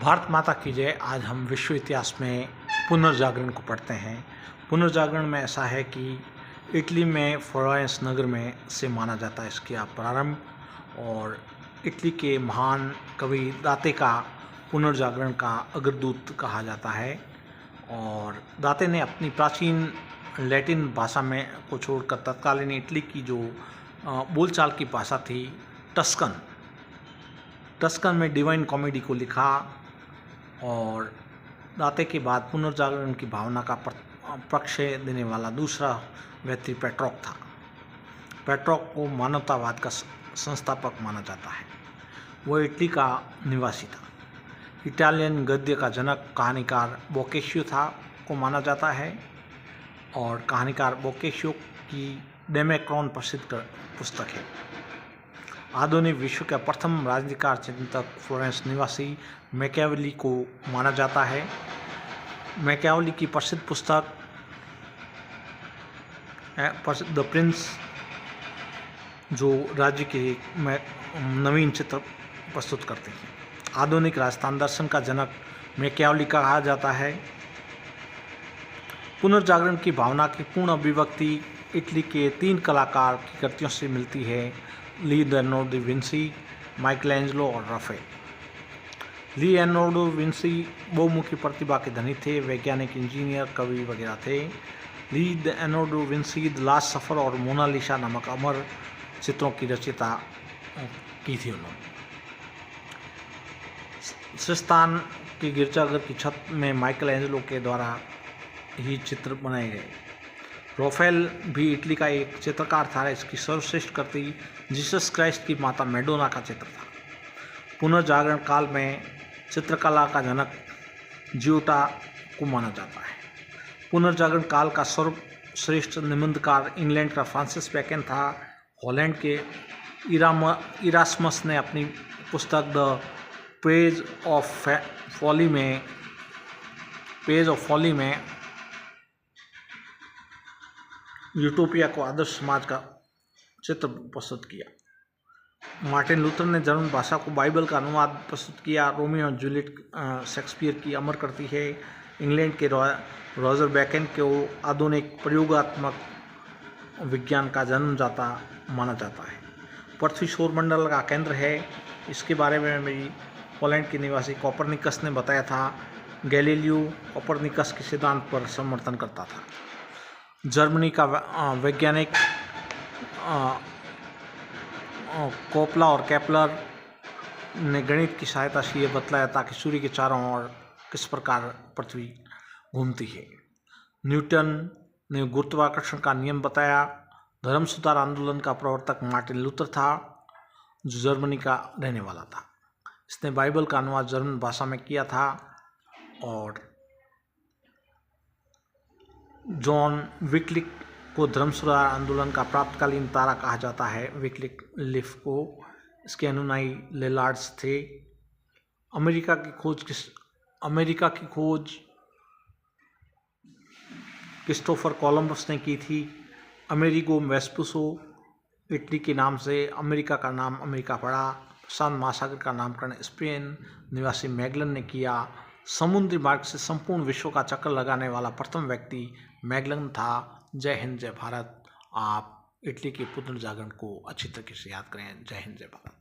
भारत माता की जय। आज हम विश्व इतिहास में पुनर्जागरण को पढ़ते हैं। पुनर्जागरण में ऐसा है कि इटली में फ्लोरेंस नगर में से माना जाता है इसका प्रारंभ, और इटली के महान कवि दाते का पुनर्जागरण का अग्रदूत कहा जाता है। और दाते ने अपनी प्राचीन लैटिन भाषा में को छोड़कर तत्कालीन इटली की जो बोलचाल की भाषा थी टस्कन में डिवाइन कॉमेडी को लिखा। और दाते के बाद पुनर्जागरण की भावना का प्रक्षय देने वाला दूसरा व्यक्ति पेट्रोक था। पेट्रोक को मानवतावाद का संस्थापक माना जाता है। वह इटली का निवासी था। इटालियन गद्य का जनक कहानीकार बोकेशियो को माना जाता है, और कहानीकार बोकेशियो की डेमेक्रोन प्रसिद्ध पुस्तक है। आधुनिक विश्व का प्रथम राजनीतिकार चिंतक फ्लोरेंस निवासी मैकियावेली को माना जाता है। मैकियावेली की प्रसिद्ध पुस्तक द प्रिंस, जो राज्य के नवीन चित्र प्रस्तुत करते हैं। आधुनिक राजस्थान दर्शन का जनक मैकियावेली कहा जाता है। पुनर्जागरण की भावना की पूर्ण अभिव्यक्ति इटली के 3 कलाकार की कृतियों से मिलती है: लियोनार्डो दा विंसी, माइकलैंजेलो और राफेल। लियोनार्डो दा विंसी बहुमुखी प्रतिभा के धनी थे, वैज्ञानिक, इंजीनियर, कवि वगैरह थे। Leonardo da Vinci the last सफ़र और मोनालिसा नामक अमर चित्रों की रचयिता की थी। उन्होंने सिस्तान की गिरजाघर की छत में माइकलैंजेलो के द्वारा ही चित्र बनाए गए। राफेल भी इटली का एक चित्रकार था। इसकी सर्वश्रेष्ठ कृति जीसस क्राइस्ट की माता मैडोना का चित्र था। पुनर्जागरण काल में चित्रकला का जनक जियोटा को माना जाता है। पुनर्जागरण काल का सर्वश्रेष्ठ निबंधकार इंग्लैंड का फ्रांसिस बेकन था। हॉलैंड के इरास्मस ने अपनी पुस्तक द पेज ऑफ फॉली में यूटोपिया को आदर्श समाज का चित्र प्रस्तुत किया। मार्टिन लूथर ने जर्मन भाषा को बाइबल का अनुवाद प्रस्तुत किया। रोमियो और जूलियट शेक्सपियर की अमर कृति है। इंग्लैंड के रॉजर बेकन को आधुनिक प्रयोगात्मक विज्ञान का जन्मदाता माना जाता है। पृथ्वी सौरमंडल का केंद्र है, इसके बारे में मेरी पोलैंड के निवासी कोपरनिकस ने बताया था। गैलीलियो कोपरनिकस के सिद्धांत पर समर्थन करता था। जर्मनी का वैज्ञानिक कोपला और केपलर ने गणित की सहायता से यह बतलाया था कि सूर्य के चारों ओर किस प्रकार पृथ्वी घूमती है। न्यूटन ने गुरुत्वाकर्षण का नियम बताया। धर्म सुधार आंदोलन का प्रवर्तक मार्टिन लूथर था, जो जर्मनी का रहने वाला था। इसने बाइबल का अनुवाद जर्मन भाषा में किया था। और जॉन विक्लिफ को धर्म सुधार आंदोलन का प्राप्तकालीन तारा कहा जाता है। विक्लिफ को इसके अनुयायी लेलार्ड्स थे। अमेरिका की खोज क्रिस्टोफर कोलंबस ने की थी। अमेरिगो वेस्पुसो इटली के नाम से अमेरिका का नाम अमेरिका पड़ा। प्रशांत महासागर का नामकरण स्पेन निवासी मैगलन ने किया। समुद्री मार्ग से संपूर्ण विश्व का चक्कर लगाने वाला प्रथम व्यक्ति मैगलन था। जय हिंद, जय भारत। आप इटली के पुनर्जागरण को अच्छी तरीके से याद करें। जय हिंद, जय भारत।